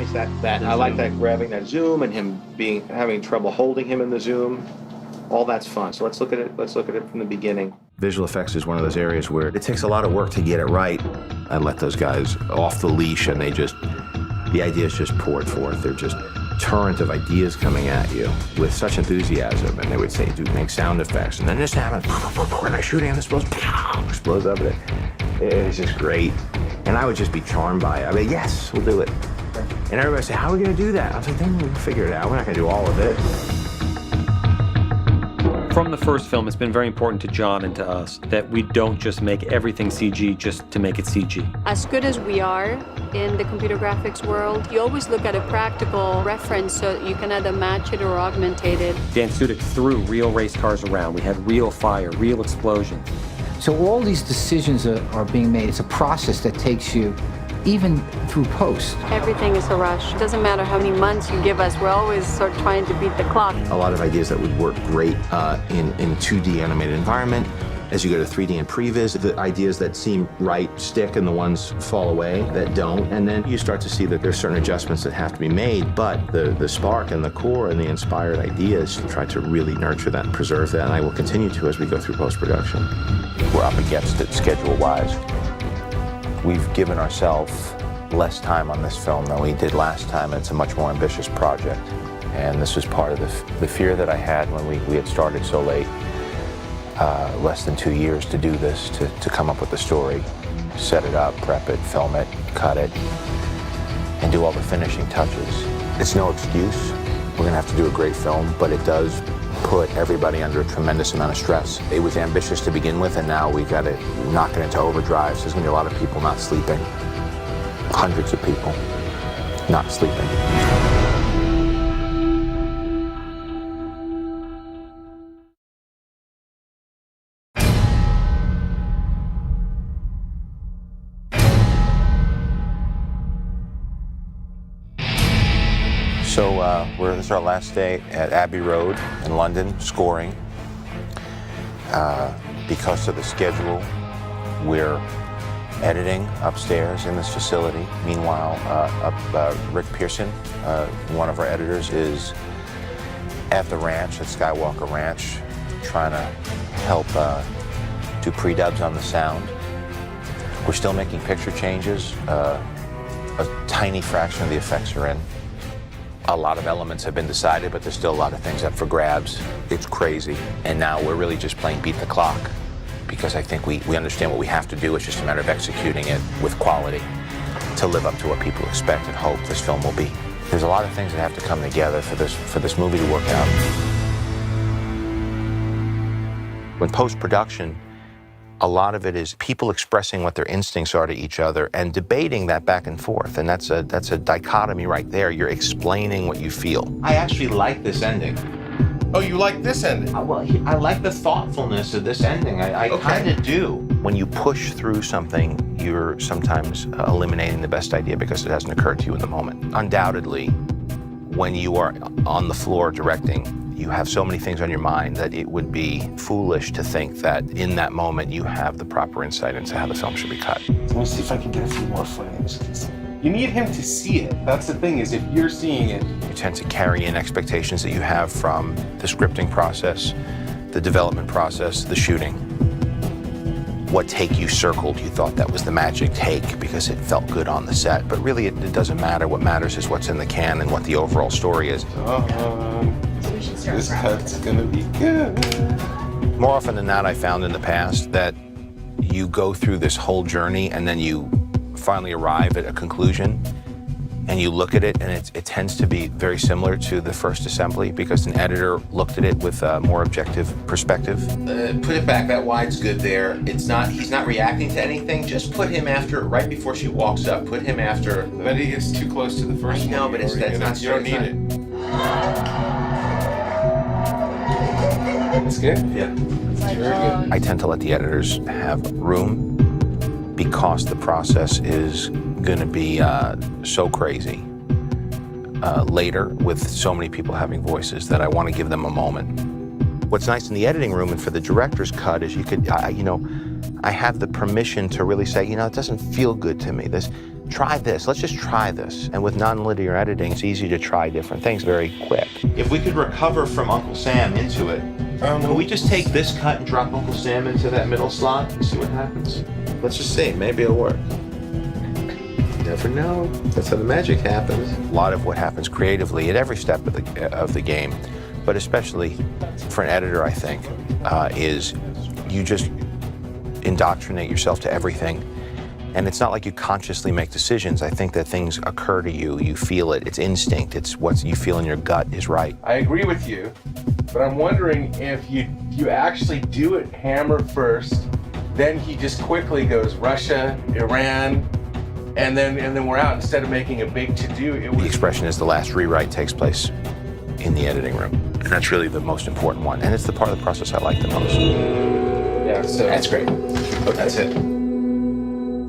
nice that I like that grabbing that zoom and him having trouble holding him in the zoom. All that's fun. So let's look at it from the beginning. Visual effects is one of those areas where it takes a lot of work to get it right. I let those guys off the leash and the ideas just poured forth. They're just a torrent of ideas coming at you with such enthusiasm. And they would say, dude, make sound effects. And then this happens, and I'm shooting and this explodes up. It was just great. And I would just be charmed by it. I mean, yes, we'll do it. And everybody would say, how are we gonna do that? I was like, then we'll figure it out. We're not gonna do all of it. From the first film, it's been very important to John and to us that we don't just make everything CG just to make it CG. As good as we are in the computer graphics world, you always look at a practical reference so you can either match it or augmentate it. Dan Sudik threw real race cars around. We had real fire, real explosions. So all these decisions are being made. It's a process that takes you even through post. Everything is a rush. It doesn't matter how many months you give us, we're always sort of trying to beat the clock. A lot of ideas that would work great in 2D animated environment. As you go to 3D and previs, the ideas that seem right stick and the ones fall away that don't. And then you start to see that there's certain adjustments that have to be made, but the spark and the core and the inspired ideas, try to really nurture that and preserve that. And I will continue to as we go through post-production. We're up against it schedule-wise. We've given ourselves less time on this film than we did last time. It's a much more ambitious project. And this was part of the fear that I had when we had started so late. Less than 2 years to do this, to come up with the story, set it up, prep it, film it, cut it, and do all the finishing touches. It's no excuse. We're gonna have to do a great film, but it does put everybody under a tremendous amount of stress. It was ambitious to begin with, and now we got to knock it into overdrive. So there's gonna be a lot of people not sleeping. Hundreds of people not sleeping. So this is our last day at Abbey Road in London, scoring. Because of the schedule, we're editing upstairs in this facility. Meanwhile, Rick Pearson, one of our editors, is at the ranch, at Skywalker Ranch, trying to help do pre-dubs on the sound. We're still making picture changes. A tiny fraction of the effects are in. A lot of elements have been decided, but there's still a lot of things up for grabs. It's crazy. And now we're really just playing beat the clock, because I think we understand what we have to do. It's just a matter of executing it with quality to live up to what people expect and hope this film will be. There's a lot of things that have to come together for this movie to work out. When post-production, a lot of it is people expressing what their instincts are to each other and debating that back and forth. And that's a dichotomy right there. You're explaining what you feel. I actually like this ending. Oh, you like this ending? Well, I like the thoughtfulness of this ending. I kind of do. When you push through something, you're sometimes eliminating the best idea because it hasn't occurred to you in the moment. Undoubtedly, when you are on the floor directing, you have so many things on your mind that it would be foolish to think that in that moment you have the proper insight into how the film should be cut. Let me see if I can get a few more frames. You need him to see it. That's the thing, is if you're seeing it. You tend to carry in expectations that you have from the scripting process, the development process, the shooting. What take you circled, you thought that was the magic take because it felt good on the set, but really it doesn't matter. What matters is what's in the can and what the overall story is. This cut's gonna be good. More often than not, I found in the past that you go through this whole journey and then you finally arrive at a conclusion and you look at it and it tends to be very similar to the first assembly because an editor looked at it with a more objective perspective. Put it back, that wide's good there. He's not reacting to anything. Just put him after, right before she walks up, put him after. But he gets too close to the first one. No, but that's not, you don't need it. It's good? Yeah. It's very good. I tend to let the editors have room because the process is going to be so crazy later with so many people having voices that I want to give them a moment. What's nice in the editing room and for the director's cut is you could, I have the permission to really say, it doesn't feel good to me. try this, let's just try this. And with nonlinear editing, it's easy to try different things very quick. If we could recover from Uncle Sam into it, can we just take this cut and drop Uncle Sam into that middle slot and see what happens? Let's just see, maybe it'll work. You never know. That's how the magic happens. A lot of what happens creatively at every step of the game, but especially for an editor, I think, is you just indoctrinate yourself to everything. And it's not like you consciously make decisions. I think that things occur to you. You feel it. It's instinct. It's what you feel in your gut is right. I agree with you, but I'm wondering if you actually do it hammer first, then he just quickly goes Russia, Iran, and then we're out. Instead of making a big to-do, The expression is the last rewrite takes place in the editing room. And that's really the most important one. And it's the part of the process I like the most. Yeah, so That's great. That's it.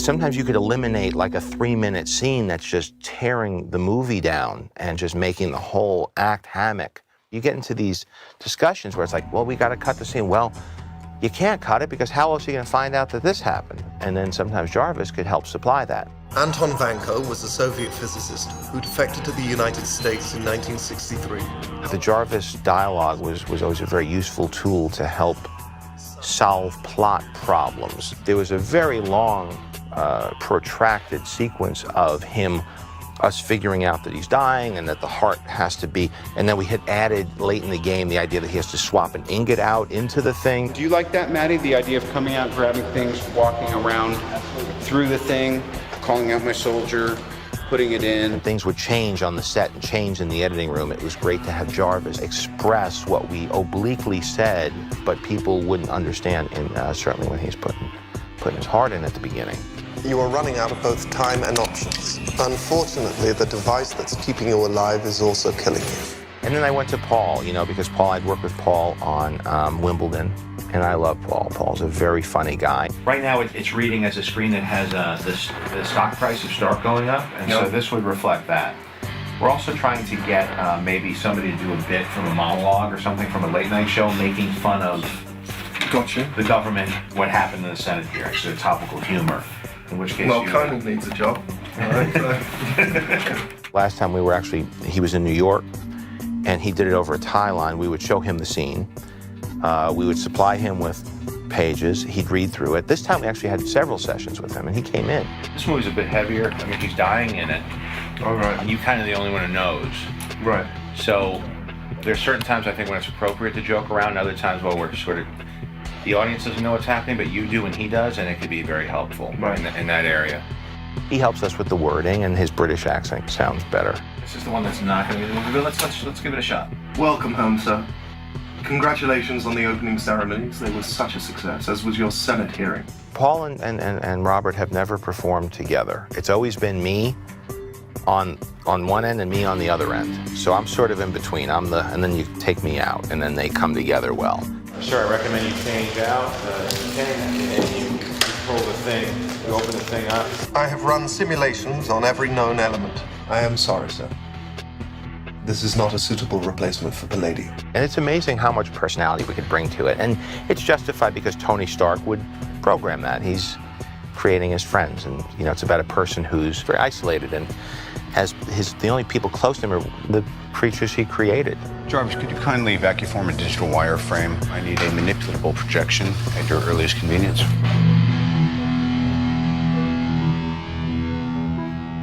Sometimes you could eliminate like a 3-minute scene that's just tearing the movie down and just making the whole act hammock. You get into these discussions where it's like, well, we got to cut the scene. Well, you can't cut it because how else are you going to find out that this happened? And then sometimes Jarvis could help supply that. Anton Vanko was a Soviet physicist who defected to the United States in 1963. The Jarvis dialogue was always a very useful tool to help solve plot problems. There was a very long, protracted sequence of us figuring out that he's dying and that the heart has to be, and then we had added late in the game the idea that he has to swap an ingot out into the thing. Do you like that, Maddie? The idea of coming out, grabbing things, walking around through the thing, calling out my soldier, putting it in. Things would change on the set and change in the editing room. It was great to have Jarvis express what we obliquely said, but people wouldn't understand, certainly when he's putting his heart in at the beginning. You are running out of both time and options. Unfortunately, the device that's keeping you alive is also killing you. And then I went to Paul, because I'd worked with Paul on Wimbledon, and I love Paul. Paul's a very funny guy. Right now, it's reading as a screen that has the stock price of Stark going up, and so this would reflect that. We're also trying to get maybe somebody to do a bit from a monologue or something from a late night show, making fun of the government, what happened in the Senate hearing, so topical humor. In which case, Conan needs a job. Last time he was in New York, and he did it over a tie line. We would show him the scene. We would supply him with pages. He'd read through it. This time we actually had several sessions with him, and he came in. This movie's a bit heavier. I mean, he's dying in it. All right. And you kind of the only one who knows. Right. So there's certain times I think when it's appropriate to joke around, and other times, well, we're sort of, the audience doesn't know what's happening, but you do and he does, and it could be very helpful in that area. He helps us with the wording, and his British accent sounds better. This is the one that's not going to be the movie, but let's give it a shot. Welcome home, sir. Congratulations on the opening ceremonies. They were such a success, as was your Senate hearing. Paul and Robert have never performed together. It's always been me on one end and me on the other end. So I'm sort of in between. And then you take me out, and then they come together well. Sir, I recommend you change out and you pull the thing, you open the thing up. I have run simulations on every known element. I am sorry, sir. This is not a suitable replacement for Palladium. And it's amazing how much personality we could bring to it. And it's justified because Tony Stark would program that. He's creating his friends, and it's about a person who's very isolated, and the only people close to him are the creatures he created. Jarvis, could you kindly vacuum form a digital wireframe? I need a manipulatable projection at your earliest convenience.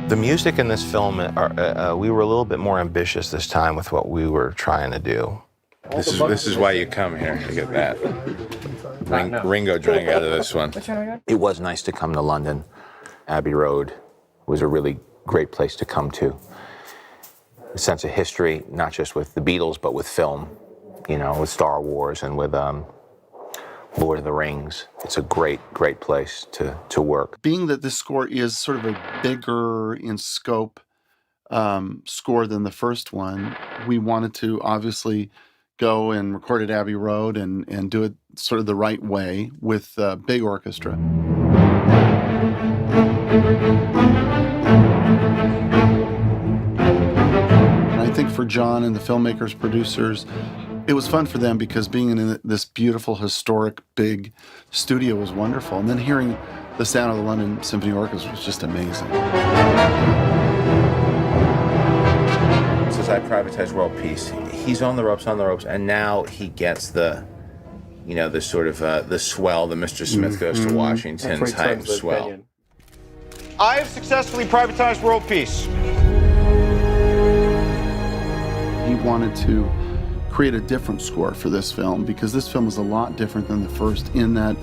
The music in this film, we were a little bit more ambitious this time with what we were trying to do. This is why you come here, to get that. Ringo drank out of this one. It was nice to come to London. Abbey Road was a really great place to come to. A sense of history, not just with the Beatles, but with film, with Star Wars and with Lord of the Rings. It's a great, great place to work. Being that this score is sort of a bigger in scope score than the first one, we wanted to obviously go and record at Abbey Road and do it sort of the right way with a big orchestra. And I think for John and the filmmakers, producers, it was fun for them because being in this beautiful, historic, big studio was wonderful. And then hearing the sound of the London Symphony Orchestra was just amazing. Since I privatized world peace, he's on the ropes, and now he gets the, you know, the sort of the swell, the Mr. Smith goes to Washington type swell. I have successfully privatized world peace. He wanted to create a different score for this film because this film is a lot different than the first in that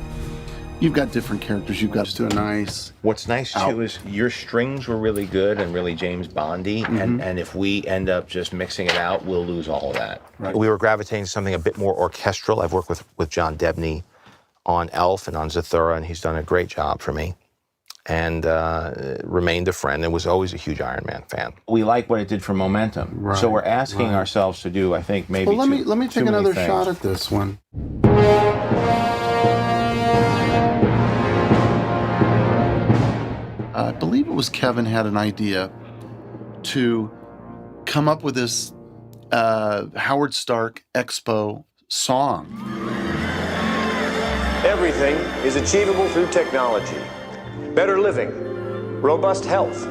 you've got different characters. You've got just a nice. What's nice too is your strings were really good and really James Bondy, and if we end up just mixing it out, we'll lose all of that. Right. We were gravitating to something a bit more orchestral. I've worked with John Debney on Elf and on Zathura, and he's done a great job for me. And remained a friend and was always a huge Iron Man fan. We like what it did for momentum. Right, so we're asking ourselves to do, I think, maybe well, let me take another shot at this one. I believe it was Kevin had an idea to come up with this Howard Stark Expo song. Everything is achievable through technology. Better living, robust health,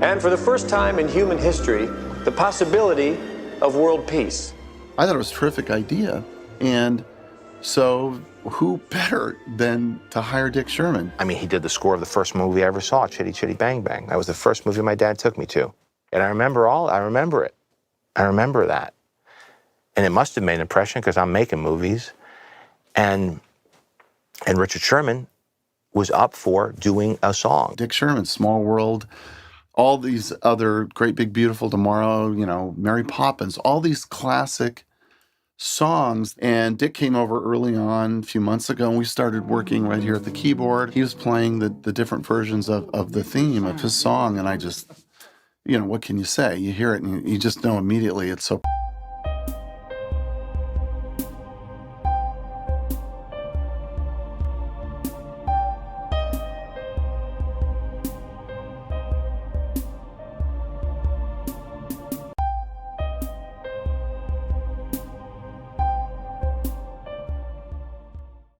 and for the first time in human history, the possibility of world peace. I thought it was a terrific idea. And so who better than to hire Dick Sherman? I mean, he did the score of the first movie I ever saw, Chitty Chitty Bang Bang. That was the first movie my dad took me to. And I remember it. I remember that. And it must have made an impression because I'm making movies. And Richard Sherman was up for doing a song. Dick Sherman, Small World, all these other Great Big Beautiful Tomorrow, you know, Mary Poppins, all these classic songs. And Dick came over early on, a few months ago, and we started working right here at the keyboard. He was playing the different versions of the theme of his song, and I just, you know, what can you say? You hear it and you just know immediately it's so